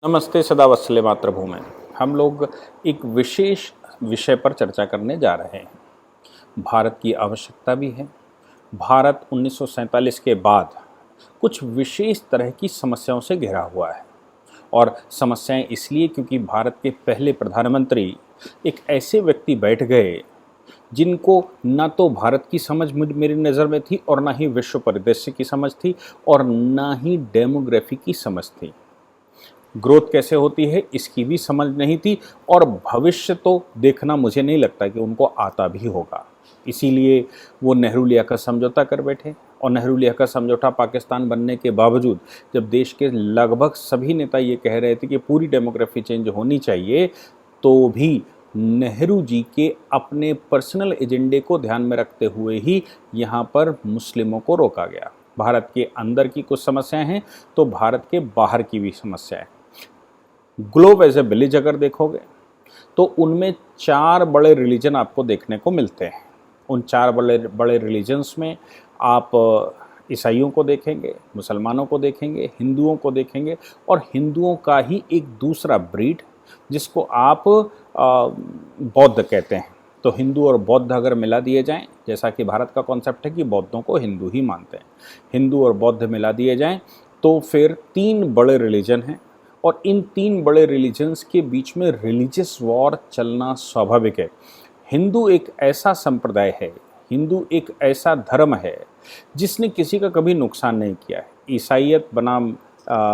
नमस्ते सदा वत्सले मातृभूमि। हम लोग एक विशेष विषय पर चर्चा करने जा रहे हैं। भारत की आवश्यकता भी है। भारत 1947 के बाद कुछ विशेष तरह की समस्याओं से घिरा हुआ है और समस्याएं इसलिए क्योंकि भारत के पहले प्रधानमंत्री एक ऐसे व्यक्ति बैठ गए जिनको ना तो भारत की समझ मेरी नज़र में थी और ना ही विश्व परिदृश्य की समझ थी और ना ही डेमोग्राफी की समझ थी। ग्रोथ कैसे होती है इसकी भी समझ नहीं थी और भविष्य तो देखना मुझे नहीं लगता कि उनको आता भी होगा। इसीलिए वो नेहरू लियाकत समझौता कर बैठे और नेहरू लियाकत समझौता पाकिस्तान बनने के बावजूद जब देश के लगभग सभी नेता ये कह रहे थे कि पूरी डेमोग्राफी चेंज होनी चाहिए, तो भी नेहरू जी के अपने पर्सनल एजेंडे को ध्यान में रखते हुए ही यहाँ पर मुस्लिमों को रोका गया। भारत के अंदर की कुछ समस्याएं हैं तो भारत के बाहर की भी समस्याएं। ग्लोब एज ए विलेज अगर देखोगे तो उनमें 4 बड़े रिलीजन आपको देखने को मिलते हैं। उन 4 बड़े रिलीजन्स में आप ईसाइयों को देखेंगे, मुसलमानों को देखेंगे, हिंदुओं को देखेंगे और हिंदुओं का ही एक दूसरा ब्रीड जिसको आप बौद्ध कहते हैं। तो हिंदू और बौद्ध अगर मिला दिए जाएं, जैसा कि भारत का कॉन्सेप्ट है कि बौद्धों को हिंदू ही मानते हैं, हिंदू और बौद्ध मिला दिए जाएं तो फिर 3 बड़े रिलीजन हैं और इन 3 बड़े रिलीजन्स के बीच में रिलीजियस वॉर चलना स्वाभाविक है। हिंदू एक ऐसा संप्रदाय है, हिंदू एक ऐसा धर्म है जिसने किसी का कभी नुकसान नहीं किया है। ईसाइयत बनाम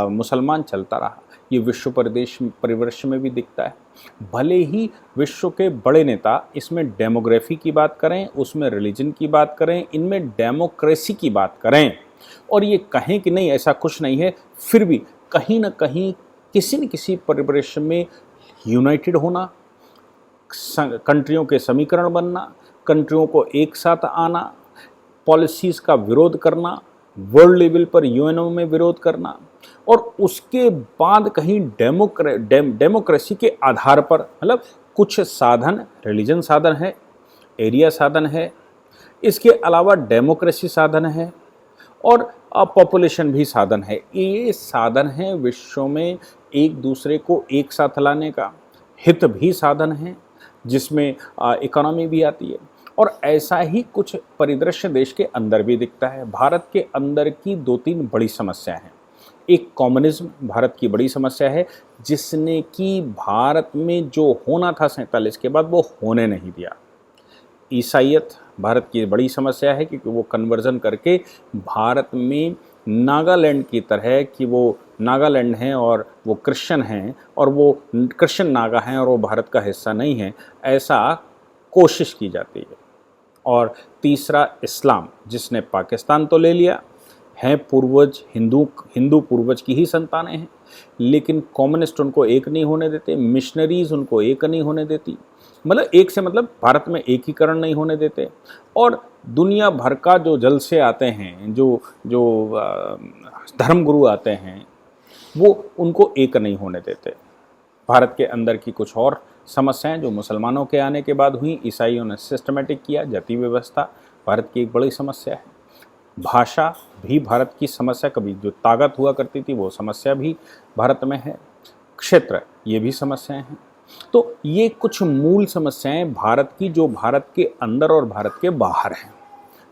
मुसलमान चलता रहा, ये विश्व परिदृश्य में भी दिखता है। भले ही विश्व के बड़े नेता इसमें डेमोग्राफी की बात करें, उसमें रिलीजन की बात करें, इनमें डेमोक्रेसी की बात करें और ये कहें कि नहीं ऐसा कुछ नहीं है, फिर भी कहीं ना कहीं किसी न किसी परिदृश्य में यूनाइटेड होना, कंट्रियों के समीकरण बनना, कंट्रियों को एक साथ आना, पॉलिसीज़ का विरोध करना, वर्ल्ड लेवल पर यूएनओ में विरोध करना और उसके बाद कहीं डेमोक्रेसी के आधार पर, मतलब कुछ साधन, रिलीजन साधन है, एरिया साधन है, इसके अलावा डेमोक्रेसी साधन है और पॉपुलेशन भी साधन है। ये साधन है विश्व में एक दूसरे को एक साथ लाने का। हित भी साधन है जिसमें इकोनॉमी भी आती है और ऐसा ही कुछ परिदृश्य देश के अंदर भी दिखता है। भारत के अंदर की 2-3 बड़ी समस्याएं हैं। एक कम्युनिज्म भारत की बड़ी समस्या है जिसने कि भारत में जो होना था 47 के बाद वो होने नहीं दिया। ईसाइयत भारत की बड़ी समस्या है क्योंकि वो कन्वर्जन करके भारत में नागालैंड की तरह कि वो नागालैंड हैं और वो क्रिश्चियन हैं और वो क्रिश्चियन नागा हैं और वो भारत का हिस्सा नहीं है, ऐसा कोशिश की जाती है। और तीसरा इस्लाम, जिसने पाकिस्तान तो ले लिया, हैं पूर्वज हिंदू पूर्वज की ही संतानें हैं, लेकिन कम्युनिस्ट उनको एक नहीं होने देते, मिशनरीज उनको एक नहीं होने देती, मतलब एक से मतलब भारत में एकीकरण नहीं होने देते और दुनिया भर का जो जलसे आते हैं, जो धर्मगुरु आते हैं, वो उनको एक नहीं होने देते। भारत के अंदर की कुछ और समस्याएं जो मुसलमानों के आने के बाद हुई, ईसाइयों ने सिस्टमेटिक किया, जाति व्यवस्था भारत की एक बड़ी समस्या है। भाषा भी भारत की समस्या, कभी जो ताकत हुआ करती थी वो समस्या भी भारत में है। क्षेत्र, ये भी समस्याएं हैं। तो ये कुछ मूल समस्याएं भारत की जो भारत के अंदर और भारत के बाहर हैं।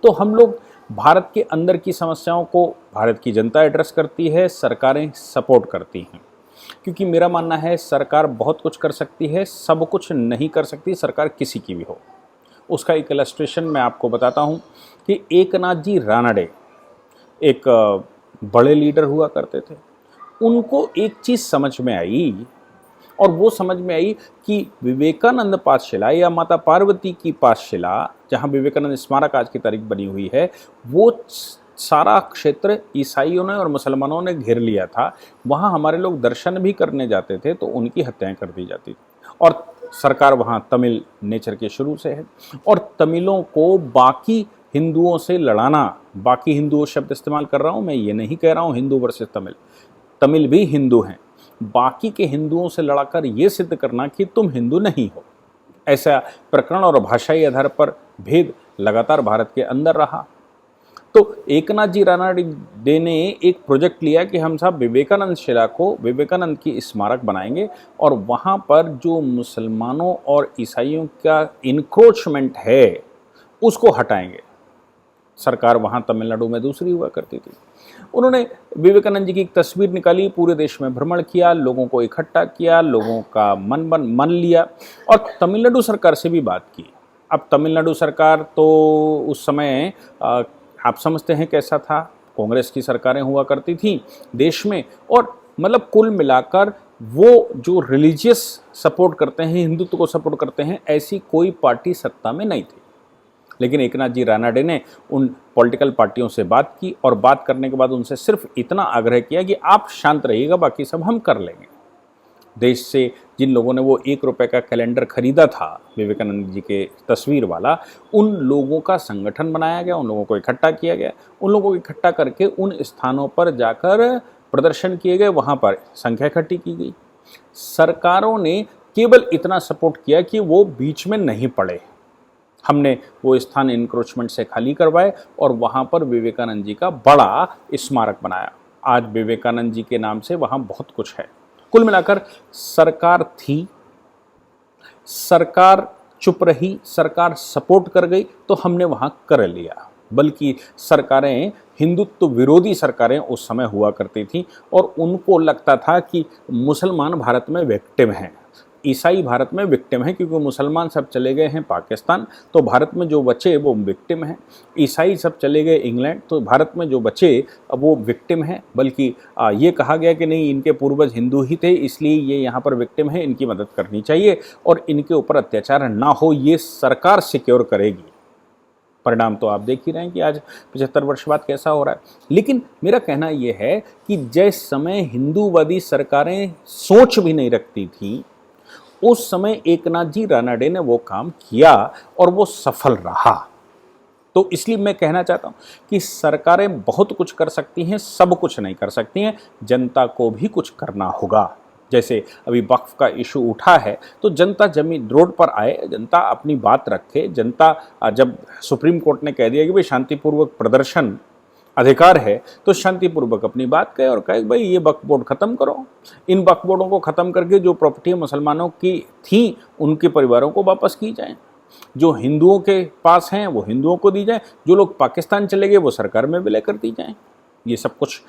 तो हम लोग भारत के अंदर की समस्याओं को भारत की जनता एड्रेस करती है, सरकारें सपोर्ट करती हैं, क्योंकि मेरा मानना है सरकार बहुत कुछ कर सकती है, सब कुछ नहीं कर सकती सरकार किसी की भी हो। उसका एक इलस्ट्रेशन मैं आपको बताता हूँ कि एकनाथ जी रानडे एक बड़े लीडर हुआ करते थे। उनको एक चीज़ समझ में आई और वो समझ में आई कि विवेकानंद पाठशाला या माता पार्वती की पाठशाला, जहाँ विवेकानंद स्मारक आज की तारीख बनी हुई है, वो सारा क्षेत्र ईसाइयों ने और मुसलमानों ने घेर लिया था। वहाँ हमारे लोग दर्शन भी करने जाते थे तो उनकी हत्याएं कर दी जाती थी और सरकार वहाँ तमिल नेचर के शुरू से है और तमिलों को बाकी हिंदुओं से लड़ाना, बाकी हिंदुओं शब्द इस्तेमाल कर रहा हूँ मैं, ये नहीं कह रहा हूँ हिंदू वर्सेस तमिल, तमिल भी हिंदू हैं, बाकी के हिंदुओं से लड़ाकर ये सिद्ध करना कि तुम हिंदू नहीं हो, ऐसा प्रकरण और भाषाई आधार पर भेद लगातार भारत के अंदर रहा। तो एकनाथ जी रानाडे ने एक प्रोजेक्ट लिया कि हम साहब विवेकानंद शिला को विवेकानंद की स्मारक बनाएंगे और वहाँ पर जो मुसलमानों और ईसाइयों का इनक्रोचमेंट है उसको हटाएंगे। सरकार वहाँ तमिलनाडु में दूसरी हुआ करती थी। उन्होंने विवेकानंद जी की एक तस्वीर निकाली, पूरे देश में भ्रमण किया, लोगों को इकट्ठा किया, लोगों का मन लिया और तमिलनाडु सरकार से भी बात की। अब तमिलनाडु सरकार तो उस समय आप समझते हैं कैसा था, कांग्रेस की सरकारें हुआ करती थी देश में, और मतलब कुल मिलाकर वो जो रिलीजियस सपोर्ट करते हैं, हिंदुत्व को सपोर्ट करते हैं, ऐसी कोई पार्टी सत्ता में नहीं थी। लेकिन एकनाथ जी रानाडे ने उन पॉलिटिकल पार्टियों से बात की और बात करने के बाद उनसे सिर्फ इतना आग्रह किया कि आप शांत रहिएगा, बाकी सब हम कर लेंगे। देश से जिन लोगों ने वो 1 रुपये का कैलेंडर खरीदा था विवेकानंद जी के तस्वीर वाला, उन लोगों का संगठन बनाया गया, उन लोगों को इकट्ठा किया गया, उन लोगों को इकट्ठा करके उन स्थानों पर जाकर प्रदर्शन किए गए, वहाँ पर संख्या इकट्ठी की गई। सरकारों ने केवल इतना सपोर्ट किया कि वो बीच में नहीं पड़े। हमने वो स्थान इंक्रोचमेंट से खाली करवाए और वहाँ पर विवेकानंद जी का बड़ा स्मारक बनाया। आज विवेकानंद जी के नाम से वहाँ बहुत कुछ है। कुल मिलाकर सरकार थी, सरकार चुप रही, सरकार सपोर्ट कर गई तो हमने वहाँ कर लिया। बल्कि सरकारें, हिंदुत्व विरोधी सरकारें उस समय हुआ करती थी और उनको लगता था कि मुसलमान भारत में विक्टिम हैं, ईसाई भारत में विक्टिम हैं, क्योंकि मुसलमान सब चले गए हैं पाकिस्तान, तो भारत में जो बचे वो विक्टिम हैं। ईसाई सब चले गए इंग्लैंड, तो भारत में जो बचे वो विक्टिम हैं। बल्कि ये कहा गया कि नहीं, इनके पूर्वज हिंदू ही थे, इसलिए ये यहाँ पर विक्टिम है, इनकी मदद करनी चाहिए और इनके ऊपर अत्याचार ना हो, ये सरकार सिक्योर करेगी। परिणाम तो आप देख ही रहे हैं कि आज 75 वर्ष बाद कैसा हो रहा है। लेकिन मेरा कहना यह है कि जिस समय हिंदूवादी सरकारें सोच भी नहीं रखती थी, उस समय एकनाथ जी रानाडे ने वो काम किया और वो सफल रहा। तो इसलिए मैं कहना चाहता हूं कि सरकारें बहुत कुछ कर सकती हैं, सब कुछ नहीं कर सकती हैं। जनता को भी कुछ करना होगा। जैसे अभी वक्फ का इशू उठा है, तो जनता जमीन रोड पर आए, जनता अपनी बात रखे। जनता, जब सुप्रीम कोर्ट ने कह दिया कि भाई शांतिपूर्वक प्रदर्शन अधिकार है, तो शांतिपूर्वक अपनी बात कहे और कहे भाई ये वक्फ बोर्ड ख़त्म करो। इन वक्फ बोर्डों को ख़त्म करके जो प्रॉपर्टी मुसलमानों की थी उनके परिवारों को वापस की जाए, जो हिंदुओं के पास हैं वो हिंदुओं को दी जाए, जो लोग पाकिस्तान चले गए वो सरकार में विलय कर दी जाए। ये सब कुछ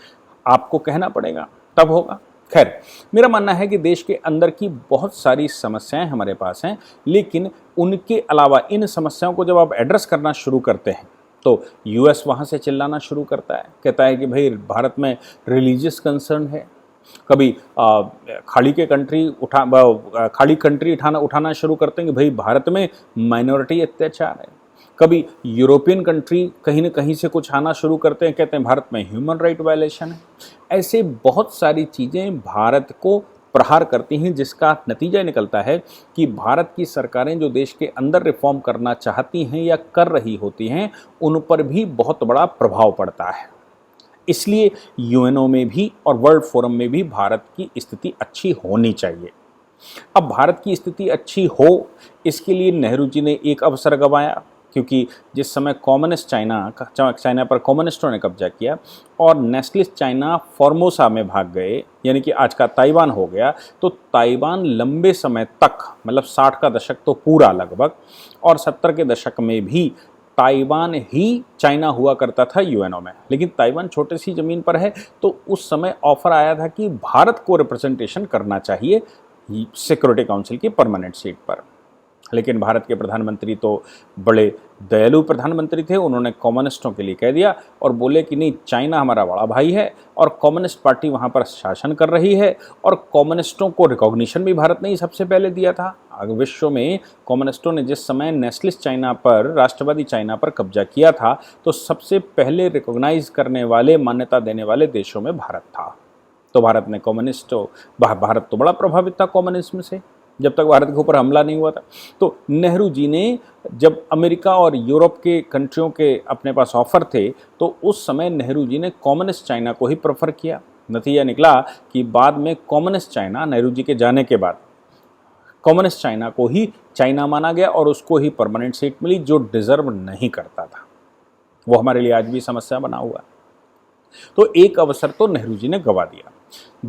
आपको कहना पड़ेगा, तब होगा। खैर, मेरा मानना है कि देश के अंदर की बहुत सारी समस्याएं हमारे पास हैं, लेकिन उनके अलावा इन समस्याओं को जब आप एड्रेस करना शुरू करते हैं तो यूएस वहाँ से चिल्लाना शुरू करता है, कहता है कि भाई भारत में रिलीजियस कंसर्न है। कभी खाड़ी कंट्री उठाना शुरू करते हैं कि भाई भारत में माइनॉरिटी अत्याचार है। कभी यूरोपियन कंट्री कहीं न कहीं से कुछ आना शुरू करते हैं, कहते हैं भारत में ह्यूमन राइट वायलेशन है। ऐसे बहुत सारी चीज़ें भारत को प्रहार करती हैं, जिसका नतीजा निकलता है कि भारत की सरकारें जो देश के अंदर रिफॉर्म करना चाहती हैं या कर रही होती हैं, उन पर भी बहुत बड़ा प्रभाव पड़ता है। इसलिए यूएनओ में भी और वर्ल्ड फोरम में भी भारत की स्थिति अच्छी होनी चाहिए। अब भारत की स्थिति अच्छी हो, इसके लिए नेहरू जी ने एक अवसर गंवाया, क्योंकि जिस समय कम्युनिस्ट चाइना पर कम्युनिस्टों ने कब्जा किया और नेशनलिस्ट चाइना फॉर्मोसा में भाग गए, यानी कि आज का ताइवान हो गया, तो ताइवान लंबे समय तक, मतलब 60 का दशक तो पूरा लगभग, और 70 के दशक में भी ताइवान ही चाइना हुआ करता था यूएनओ में। लेकिन ताइवान छोटी सी ज़मीन पर है, तो उस समय ऑफर आया था कि भारत को रिप्रेजेंटेशन करना चाहिए सिक्योरिटी काउंसिल की परमानेंट सीट पर। लेकिन भारत के प्रधानमंत्री तो बड़े दयालु प्रधानमंत्री थे, उन्होंने कम्युनिस्टों के लिए कह दिया और बोले कि नहीं, चाइना हमारा बड़ा भाई है और कम्युनिस्ट पार्टी वहाँ पर शासन कर रही है, और कम्युनिस्टों को रिकॉग्निशन भी भारत ने ही सबसे पहले दिया था। विश्व में कम्युनिस्टों ने जिस समय नेशनलिस्ट चाइना पर, राष्ट्रवादी चाइना पर कब्जा किया था, तो सबसे पहले रिकॉग्नाइज करने वाले, मान्यता देने वाले देशों में भारत था। तो भारत ने भारत तो बड़ा प्रभावित था कम्युनिज्म से, जब तक भारत के ऊपर हमला नहीं हुआ था। तो नेहरू जी ने, जब अमेरिका और यूरोप के कंट्रियों के अपने पास ऑफर थे, तो उस समय नेहरू जी ने कम्युनिस्ट चाइना को ही प्रेफर किया। नतीजा निकला कि बाद में कम्युनिस्ट चाइना, नेहरू जी के जाने के बाद कम्युनिस्ट चाइना को ही चाइना माना गया और उसको ही परमानेंट सीट मिली, जो डिज़र्व नहीं करता था। वो हमारे लिए आज भी समस्या बना हुआ है। तो एक अवसर तो नेहरू जी ने गंवा दिया।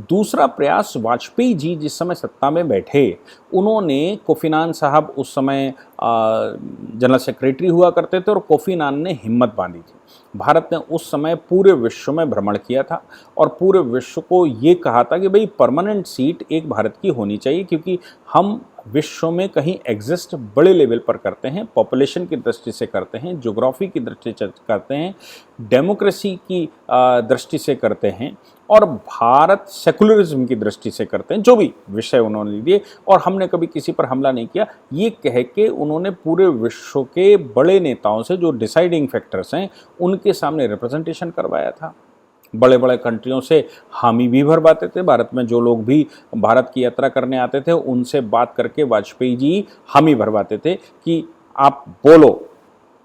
दूसरा प्रयास, वाजपेयी जी जिस समय सत्ता में बैठे, उन्होंने कोफी अन्नान साहब उस समय जनरल सेक्रेटरी हुआ करते थे और कोफी अन्नान ने हिम्मत बांधी थी। भारत ने उस समय पूरे विश्व में भ्रमण किया था और पूरे विश्व को ये कहा था कि भाई परमानेंट सीट एक भारत की होनी चाहिए, क्योंकि हम विश्व में कहीं एग्जिस्ट बड़े लेवल पर करते हैं, पॉपुलेशन की दृष्टि से करते हैं, ज्योग्राफी की दृष्टि से करते हैं, डेमोक्रेसी की दृष्टि से करते हैं और भारत सेकुलरिज्म की दृष्टि से करते हैं, जो भी विषय उन्होंने दिए। और हमने कभी किसी पर हमला नहीं किया, ये कह के उन्होंने पूरे विश्व के बड़े नेताओं से, जो डिसाइडिंग फैक्टर्स हैं, उनके सामने रिप्रेजेंटेशन करवाया था। बड़े बड़े कंट्रियों से हामी भी भरवाते थे। भारत में जो लोग भी भारत की यात्रा करने आते थे, उनसे बात करके वाजपेयी जी हामी भरवाते थे कि आप बोलो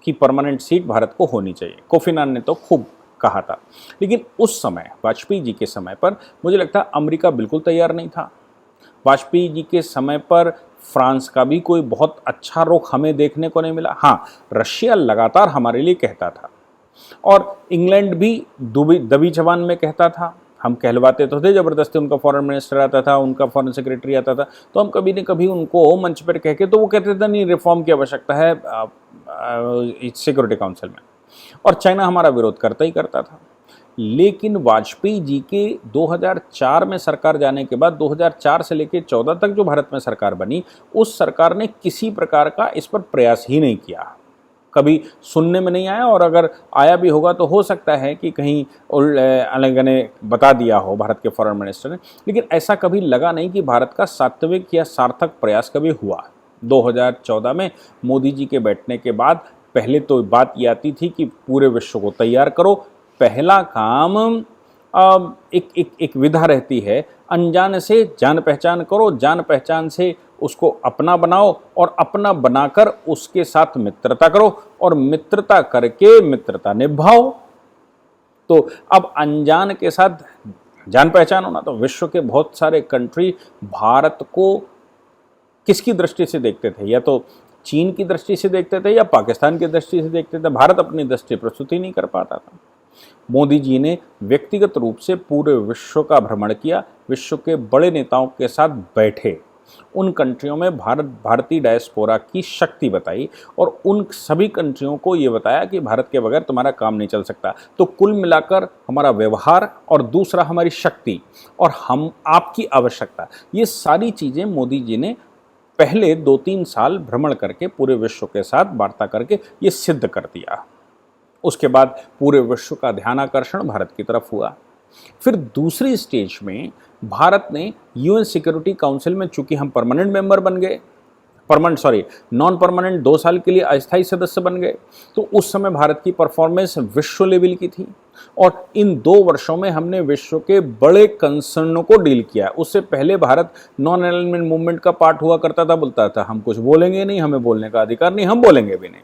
कि परमानेंट सीट भारत को होनी चाहिए। कोफी अन्नान ने तो खूब कहा था। लेकिन उस समय, वाजपेयी जी के समय पर, मुझे लगता है अमेरिका बिल्कुल तैयार नहीं था। वाजपेयी जी के समय पर फ्रांस का भी कोई बहुत अच्छा रुख हमें देखने को नहीं मिला। हाँ, रशिया लगातार हमारे लिए कहता था और इंग्लैंड भी दबी जबान में कहता था। हम कहलवाते तो थे ज़बरदस्ती, उनका फॉरेन मिनिस्टर आता था, उनका फॉरेन सेक्रेटरी आता था, तो हम कभी न कभी उनको मंच पर कह के, तो वो कहते थे नहीं, रिफॉर्म की आवश्यकता है सिक्योरिटी काउंसिल में। और चाइना हमारा विरोध करता ही करता था। लेकिन वाजपेयी जी के 2004 में सरकार जाने के बाद 2004 से लेकर 14 तक जो भारत में सरकार बनी, उस सरकार ने किसी प्रकार का इस पर प्रयास ही नहीं किया। कभी सुनने में नहीं आया, और अगर आया भी होगा तो हो सकता है कि कहीं अलग ने बता दिया हो भारत के फॉरेन मिनिस्टर ने। लेकिन ऐसा कभी लगा नहीं कि भारत का सात्विक या सार्थक प्रयास कभी हुआ। 2014 में मोदी जी के बैठने के बाद पहले तो बात ये आती थी कि पूरे विश्व को तैयार करो। पहला काम एक विधा रहती है, अनजान से जान पहचान करो, जान पहचान से उसको अपना बनाओ और अपना बनाकर उसके साथ मित्रता करो और मित्रता करके मित्रता निभाओ। तो अब अनजान के साथ जान पहचान होना, तो विश्व के बहुत सारे कंट्री भारत को किसकी दृष्टि से देखते थे? या तो चीन की दृष्टि से देखते थे या पाकिस्तान की दृष्टि से देखते थे। भारत अपनी दृष्टि प्रस्तुत ही नहीं कर पाता था। मोदी जी ने व्यक्तिगत रूप से पूरे विश्व का भ्रमण किया, विश्व के बड़े नेताओं के साथ बैठे, उन कंट्रियों में भारतीय डायस्पोरा की शक्ति बताई और उन सभी कंट्रियों को ये बताया कि भारत के बगैर तुम्हारा काम नहीं चल सकता। तो कुल मिलाकर हमारा व्यवहार और दूसरा हमारी शक्ति और हम आपकी आवश्यकता, ये सारी चीज़ें मोदी जी ने पहले 2-3 साल भ्रमण करके पूरे विश्व के साथ वार्ता करके ये सिद्ध कर दिया। उसके बाद पूरे विश्व का ध्यान आकर्षण भारत की तरफ हुआ। फिर दूसरी स्टेज में भारत ने यूएन सिक्योरिटी काउंसिल में, चूंकि हम परमानेंट मेंबर बन गए, नॉन परमानेंट 2 साल के लिए अस्थायी सदस्य बन गए, तो उस समय भारत की परफॉर्मेंस विश्व लेवल की थी और इन 2 वर्षों में हमने विश्व के बड़े कंसर्नों को डील किया। उससे पहले भारत नॉन अलाइनमेंट मूवमेंट का पार्ट हुआ करता था, बोलता था हम कुछ बोलेंगे नहीं, हमें बोलने का अधिकार नहीं, हम बोलेंगे भी नहीं।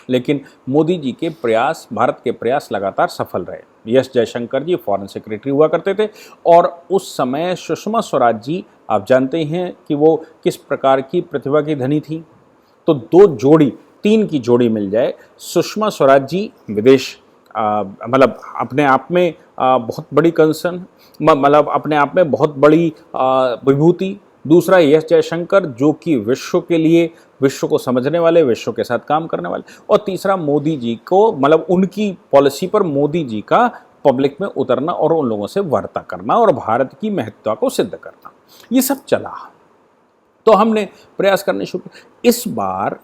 लेकिन मोदी जी के प्रयास, भारत के प्रयास लगातार सफल रहे। एस जयशंकर जी फॉरेन सेक्रेटरी हुआ करते थे और उस समय सुषमा स्वराज जी, आप जानते हैं कि वो किस प्रकार की प्रतिभा की धनी थी। तो 3 की जोड़ी मिल जाए, सुषमा स्वराज जी विदेश मतलब अपने आप में बहुत बड़ी कंसर्न, मतलब अपने आप में बहुत बड़ी विभूति। दूसरा एस जयशंकर, जो कि विश्व के लिए, विश्व को समझने वाले, विश्व के साथ काम करने वाले। और तीसरा मोदी जी को, मतलब उनकी पॉलिसी पर मोदी जी का पब्लिक में उतरना और उन लोगों से वार्ता करना और भारत की महत्ता को सिद्ध करना, ये सब चला। तो हमने प्रयास करने शुरू। इस बार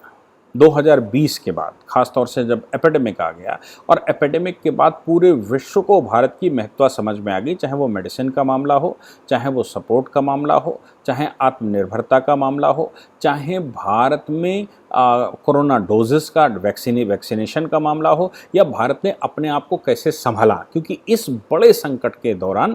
2020 के बाद, खासतौर से जब एपिडेमिक आ गया और एपिडेमिक के बाद पूरे विश्व को भारत की महत्ता समझ में आ गई, चाहे वो मेडिसिन का मामला हो, चाहे वो सपोर्ट का मामला हो, चाहे आत्मनिर्भरता का मामला हो, चाहे भारत में कोरोना डोजेस का वैक्सीनेशन का मामला हो, या भारत ने अपने आप को कैसे संभाला। क्योंकि इस बड़े संकट के दौरान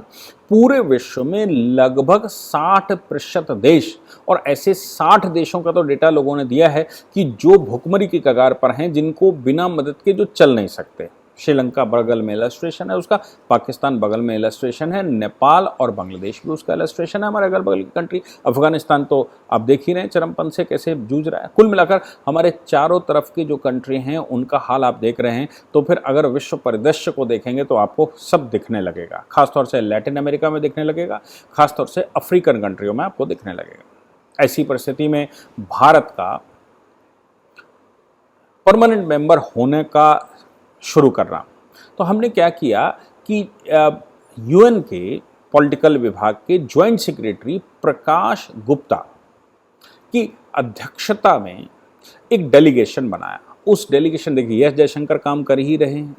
पूरे विश्व में लगभग 60% देश, और ऐसे 60 देशों का तो डेटा लोगों ने दिया है कि जो भुखमरी की कगार पर हैं, जिनको बिना मदद के जो चल नहीं सकते। श्रीलंका बगल में इलस्ट्रेशन है उसका, पाकिस्तान बगल में इलस्ट्रेशन है, नेपाल और बांग्लादेश भी उसका इलस्ट्रेशन है, हमारे अगल बगल की कंट्री। अफगानिस्तान तो आप देख ही रहे हैं चरमपंथ से कैसे जूझ रहा है। कुल मिलाकर हमारे चारों तरफ की जो कंट्री हैं उनका हाल आप देख रहे हैं। तो फिर अगर विश्व परिदृश्य को देखेंगे तो आपको सब दिखने लगेगा, खासतौर से लैटिन अमेरिका में दिखने लगेगा, खासतौर से अफ्रीकन कंट्रियों में आपको दिखने लगेगा। ऐसी परिस्थिति में भारत का परमानेंट मेंबर होने का शुरू करना, तो हमने क्या किया कि यूएन के पॉलिटिकल विभाग के ज्वाइंट सेक्रेटरी प्रकाश गुप्ता की अध्यक्षता में एक डेलीगेशन बनाया। उस डेलीगेशन, देखिए एस जयशंकर काम कर ही रहे हैं,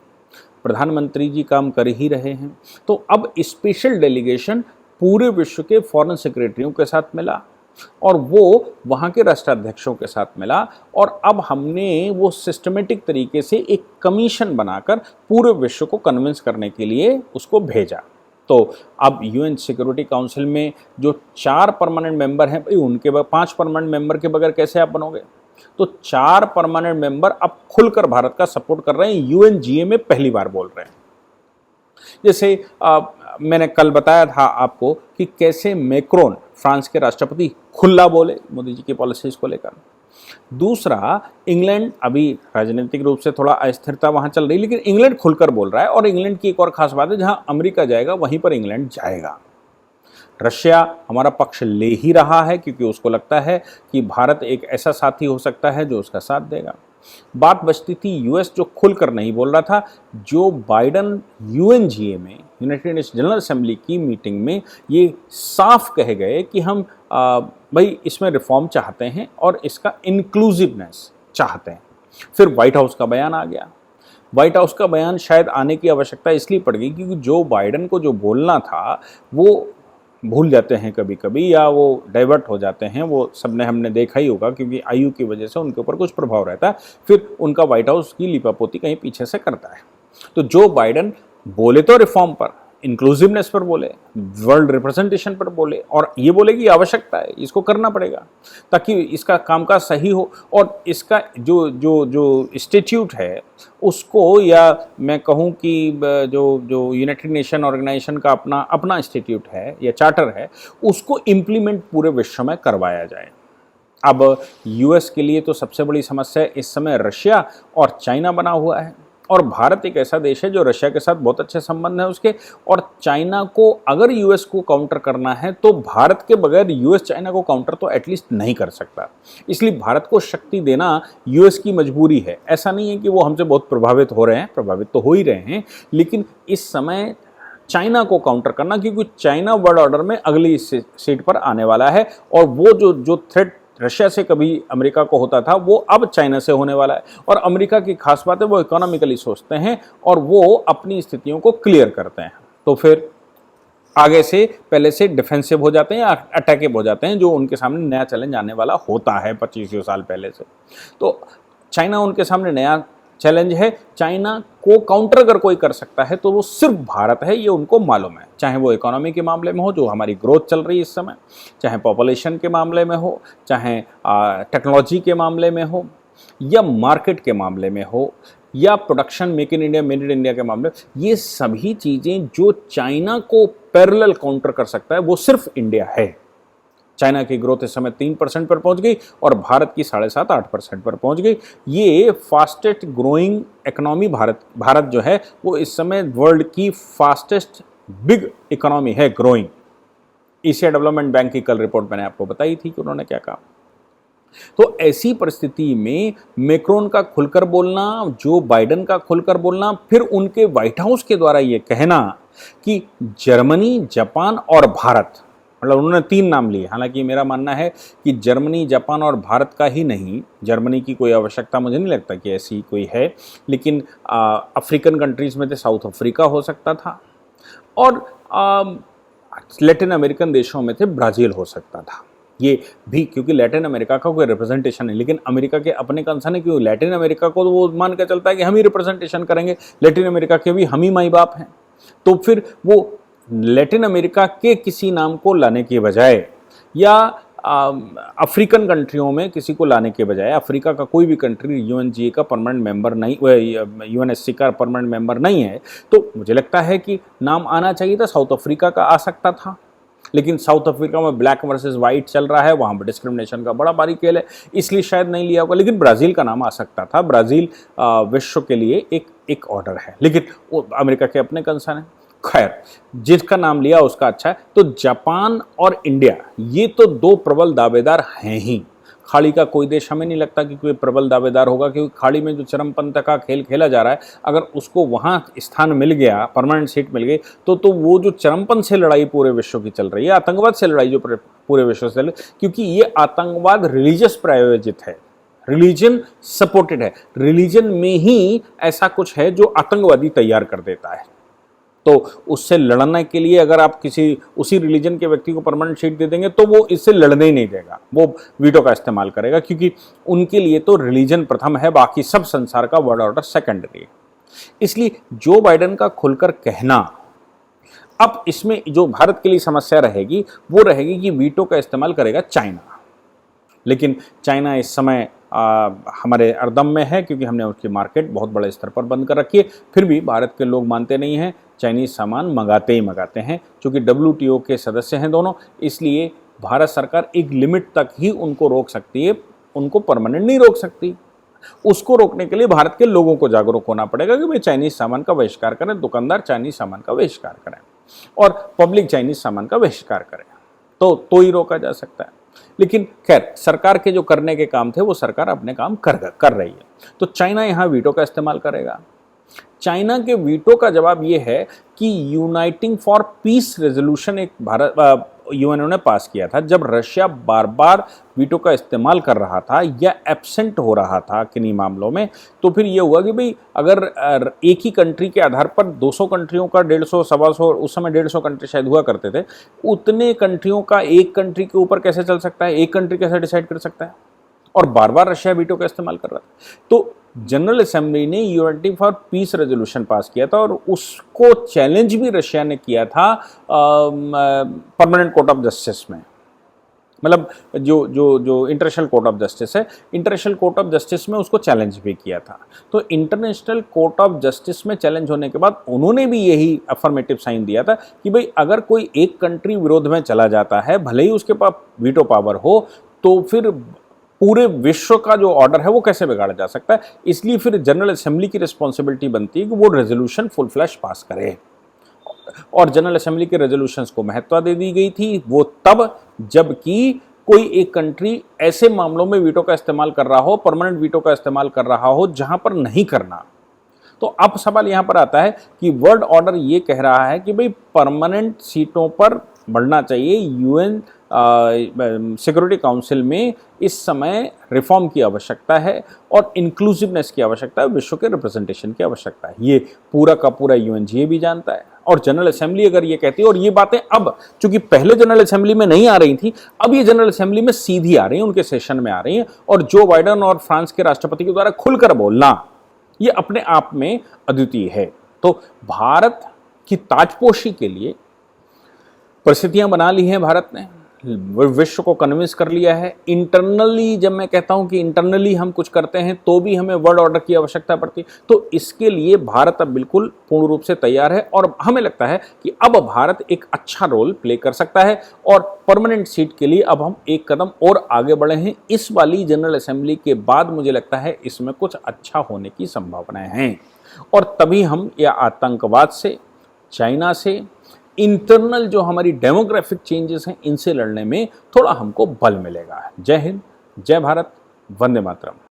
प्रधानमंत्री जी काम कर ही रहे हैं, तो अब स्पेशल डेलीगेशन पूरे विश्व के फॉरेन सेक्रेटरियों के साथ मिला और वो वहाँ के राष्ट्राध्यक्षों के साथ मिला, और अब हमने वो सिस्टमेटिक तरीके से एक कमीशन बनाकर पूरे विश्व को कन्विंस करने के लिए उसको भेजा। तो अब यूएन सिक्योरिटी काउंसिल में जो 4 परमानेंट मेंबर हैं, भाई उनके 5 परमानेंट मेंबर के बगैर कैसे आप बनोगे? तो 4 परमानेंट मेंबर अब खुलकर भारत का सपोर्ट कर रहे हैं, यूएनजीए में पहली बार बोल रहे हैं। जैसे मैंने कल बताया था आपको कि कैसे मैक्रोन फ्रांस के राष्ट्रपति खुला बोले मोदी जी की पॉलिसीज को लेकर। दूसरा, इंग्लैंड, अभी राजनीतिक रूप से थोड़ा अस्थिरता वहां चल रही, लेकिन इंग्लैंड खुलकर बोल रहा है। और इंग्लैंड की एक और खास बात है, जहां अमेरिका जाएगा वहीं पर इंग्लैंड जाएगा। रशिया हमारा पक्ष ले ही रहा है क्योंकि उसको लगता है कि भारत एक ऐसा साथी हो सकता है जो उसका साथ देगा। बात बचती थी यूएस, जो खुलकर नहीं बोल रहा था। जो बाइडन यूएनजीए में, यूनाइटेड नेशन जनरल असेंबली की मीटिंग में ये साफ कहे गए कि हम भाई इसमें रिफॉर्म चाहते हैं और इसका इंक्लूसिवनेस चाहते हैं। फिर व्हाइट हाउस का बयान आ गया। व्हाइट हाउस का बयान शायद आने की आवश्यकता इसलिए पड़ गई क्योंकि जो बाइडन को जो बोलना था वो भूल जाते हैं कभी कभी, या वो डाइवर्ट हो जाते हैं। वो सबने हमने देखा ही होगा क्योंकि आयु की वजह से उनके ऊपर कुछ प्रभाव रहता है, फिर उनका व्हाइट हाउस की लिपापोती कहीं पीछे से करता है। तो जो बाइडन बोले तो रिफॉर्म पर, इंक्लूसिवनेस पर बोले, वर्ल्ड रिप्रेजेंटेशन पर बोले, और ये बोले कि आवश्यकता है, इसको करना पड़ेगा ताकि इसका कामकाज सही हो। और इसका जो जो जो स्टैट्यूट है उसको, या मैं कहूँ कि जो यूनाइटेड नेशन ऑर्गेनाइजेशन का अपना इंस्टीट्यूट है या चार्टर है, उसको इम्प्लीमेंट पूरे विश्व में करवाया जाए। अब यूएस के लिए तो सबसे बड़ी समस्या इस समय रशिया और चाइना बना हुआ है, और भारत एक ऐसा देश है जो रशिया के साथ बहुत अच्छे संबंध है उसके, और चाइना को अगर यूएस को काउंटर करना है तो भारत के बगैर यूएस चाइना को काउंटर तो एटलीस्ट नहीं कर सकता। इसलिए भारत को शक्ति देना यूएस की मजबूरी है। ऐसा नहीं है कि वो हमसे बहुत प्रभावित हो रहे हैं, प्रभावित तो हो ही रहे हैं, लेकिन इस समय चाइना को काउंटर करना, क्योंकि चाइना वर्ल्ड ऑर्डर में अगली सीट पर आने वाला है, और वो जो थ्रेट रशिया से कभी अमेरिका को होता था वो अब चाइना से होने वाला है। और अमेरिका की खास बात है वो इकोनॉमिकली सोचते हैं और वो अपनी स्थितियों को क्लियर करते हैं। तो फिर आगे से पहले से डिफेंसिव हो जाते हैं या अटैकिव हो जाते हैं, जो उनके सामने नया चैलेंज आने वाला होता है 25 साल पहले से। तो चाइना उनके सामने नया चैलेंज है। चाइना को काउंटर अगर कोई कर सकता है तो वो सिर्फ भारत है, ये उनको मालूम है। चाहे वो इकोनॉमी के मामले में हो, जो हमारी ग्रोथ चल रही है इस समय, चाहे पॉपुलेशन के मामले में हो, चाहे टेक्नोलॉजी के मामले में हो, या मार्केट के मामले में हो, या production make in India made in India के मामले, ये सभी चीज़ें जो चाइना को पैरेलल काउंटर कर सकता है वो सिर्फ इंडिया है। चाइना की ग्रोथ इस समय 3% पर पहुंच गई और भारत की 7.5-8% पर पहुंच गई। ये फास्टेस्ट ग्रोइंग इकोनॉमी भारत जो है वो इस समय वर्ल्ड की फास्टेस्ट बिग इकोनॉमी है ग्रोइंग। एशिया डेवलपमेंट बैंक की कल रिपोर्ट मैंने आपको बताई थी कि उन्होंने क्या कहा। तो ऐसी परिस्थिति में मैक्रोन का खुलकर बोलना, जो बाइडन का खुलकर बोलना, फिर उनके व्हाइट हाउस के द्वारा ये कहना कि जर्मनी, जापान और भारत, मतलब उन्होंने 3 नाम लिए। हालांकि मेरा मानना है कि जर्मनी, जापान और भारत का ही नहीं, जर्मनी की कोई आवश्यकता मुझे नहीं लगता कि ऐसी कोई है, लेकिन अफ्रीकन कंट्रीज़ में तो साउथ अफ्रीका हो सकता था, और लैटिन अमेरिकन देशों में थे ब्राज़ील हो सकता था। ये भी क्योंकि लैटिन अमेरिका का कोई रिप्रेजेंटेशन है, लेकिन अमेरिका के अपने कंसर्न है कि लैटिन अमेरिका को तो वो मान के चलता है कि हम ही रिप्रेजेंटेशन करेंगे, लैटिन अमेरिका के भी हम ही माई बाप हैं। तो फिर वो लैटिन अमेरिका के किसी नाम को लाने के बजाय, या अफ्रीकन कंट्रियों में किसी को लाने के बजाय अफ्रीका का कोई भी कंट्री यूएनजीए का परमानेंट मेंबर नहीं, यूएनएससी का परमानेंट मेंबर नहीं है, तो मुझे लगता है कि नाम आना चाहिए था। साउथ अफ्रीका का आ सकता था, लेकिन साउथ अफ्रीका में ब्लैक वर्सेस वाइट चल रहा है, वहाँ पर डिस्क्रिमिनेशन का बड़ा भारी खेल है, इसलिए शायद नहीं लिया होगा। लेकिन ब्राज़ील का नाम आ सकता था। ब्राज़ील विश्व के लिए एक ऑर्डर है, लेकिन वो अमेरिका के अपने कंसर्न है। खैर, जिसका नाम लिया उसका अच्छा है। तो जापान और इंडिया ये तो दो प्रबल दावेदार हैं ही। खाड़ी का कोई देश हमें नहीं लगता कि कोई प्रबल दावेदार होगा, क्योंकि खाड़ी में जो चरमपंथ का खेल खेला जा रहा है, अगर उसको वहाँ स्थान मिल गया, परमानेंट सीट मिल गई, तो वो जो चरमपंथ से लड़ाई पूरे विश्व की चल रही है, आतंकवाद से लड़ाई जो पूरे विश्व से चल रही है, क्योंकि ये आतंकवाद रिलीजियस प्रायोजित है, रिलीजन सपोर्टेड है, रिलीजन में ही ऐसा कुछ है जो आतंकवादी तैयार कर देता है। तो उससे लड़ने के लिए अगर आप किसी उसी रिलीजन के व्यक्ति को परमानेंट सीट दे देंगे तो वो इससे लड़ने ही नहीं देगा, वो वीटो का इस्तेमाल करेगा, क्योंकि उनके लिए तो रिलीजन प्रथम है, बाकी सब संसार का वर्ल्ड ऑर्डर सेकेंडरी है। इसलिए जो बाइडेन का खुलकर कहना, अब इसमें जो भारत के लिए समस्या रहेगी वो रहेगी कि वीटो का इस्तेमाल करेगा चाइना। लेकिन चाइना इस समय हमारे अर्दम में है, क्योंकि हमने उसकी मार्केट बहुत बड़े स्तर पर बंद कर रखी है। फिर भी भारत के लोग मानते नहीं हैं, चाइनीज़ सामान मंगाते ही मंगाते हैं, क्योंकि WTO के सदस्य हैं दोनों। इसलिए भारत सरकार एक लिमिट तक ही उनको रोक सकती है, उनको परमानेंट नहीं रोक सकती। उसको रोकने के लिए भारत के लोगों को जागरूक होना पड़ेगा कि भाई चाइनीज़ सामान का बहिष्कार करें, दुकानदार चाइनीज़ सामान का बहिष्कार करें और पब्लिक चाइनीज़ सामान का बहिष्कार करें, तो ही रोका जा सकता है। लेकिन खैर, सरकार के जो करने के काम थे वो सरकार अपने काम कर रही है। तो चाइना यहाँ वीटो का इस्तेमाल करेगा। चाइना के वीटो का जवाब ये है कि यूनाइटिंग फॉर पीस रेजोल्यूशन एक यूएनओ ने पास किया था। जब रशिया बार बार वीटो का इस्तेमाल कर रहा था या एब्सेंट हो रहा था किन्हीं मामलों में, तो फिर ये हुआ कि भाई अगर एक ही कंट्री के आधार पर 200 कंट्रियों का 150, 125, उस समय 150 कंट्री शायद हुआ करते थे, उतने कंट्रियों का एक कंट्री के ऊपर कैसे चल सकता है, एक कंट्री कैसे डिसाइड कर सकता है। और बार बार रशिया वीटो का इस्तेमाल कर रहा था। तो जनरल असेंबली ने uniting for piece resolution pass किया था और उसको चैलेंज भी रशिया ने किया था परमानेंट कोर्ट ऑफ जस्टिस में। मतलब जो इंटरनेशनल कोर्ट ऑफ जस्टिस है, इंटरनेशनल कोर्ट ऑफ जस्टिस में उसको चैलेंज भी किया था। तो इंटरनेशनल कोर्ट ऑफ जस्टिस में चैलेंज होने के बाद उन्होंने भी यही अफर्मेटिव साइन दिया था कि भाई अगर कोई एक कंट्री विरोध में चला जाता है, भले ही उसके पास वीटो पावर हो, तो फिर पूरे विश्व का जो ऑर्डर है वो कैसे बिगाड़ा जा सकता है। इसलिए फिर जनरल असेंबली की रिस्पॉन्सिबिलिटी बनती है कि वो रेजोल्यूशन फुल फ्लैश पास करे। और जनरल असेंबली के रेजोल्यूशंस को महत्ता दे दी गई थी, वो तब जबकि कोई एक कंट्री ऐसे मामलों में वीटो का इस्तेमाल कर रहा हो, परमानेंट वीटो का इस्तेमाल कर रहा हो जहां पर नहीं करना। तो अब सवाल यहां पर आता है कि वर्ल्ड ऑर्डर ये कह रहा है कि भाई परमानेंट सीटों पर बढ़ना चाहिए। यूएन सिक्योरिटी काउंसिल में इस समय रिफॉर्म की आवश्यकता है और इंक्लूसिवनेस की आवश्यकता है, विश्व के रिप्रेजेंटेशन की आवश्यकता है। ये पूरा का पूरा यूएनजीए भी जानता है और जनरल असेंबली अगर ये कहती है, और ये बातें अब चूंकि पहले जनरल असेंबली में नहीं आ रही थी, अब ये जनरल असेंबली में सीधी आ रही हैं, उनके सेशन में आ रही हैं। और जो बाइडेन और फ्रांस के राष्ट्रपति के द्वारा खुलकर बोलना, ये अपने आप में अद्वितीय है। तो भारत की ताजपोशी के लिए परिस्थितियां बना ली हैं भारत ने, विश्व को कन्विंस कर लिया है। इंटरनली, जब मैं कहता हूं कि इंटरनली हम कुछ करते हैं तो भी हमें वर्ल्ड ऑर्डर की आवश्यकता पड़ती है, तो इसके लिए भारत अब बिल्कुल पूर्ण रूप से तैयार है और हमें लगता है कि अब भारत एक अच्छा रोल प्ले कर सकता है और परमानेंट सीट के लिए अब हम एक कदम और आगे बढ़े हैं। इस वाली जनरल असेंबली के बाद मुझे लगता है इसमें कुछ अच्छा होने की संभावनाएं हैं और तभी हम या आतंकवाद से, चाइना से, इंटरनल जो हमारी डेमोग्राफिक चेंजेस हैं, इनसे लड़ने में थोड़ा हमको बल मिलेगा। जय हिंद, जय भारत, वंदे मातरम।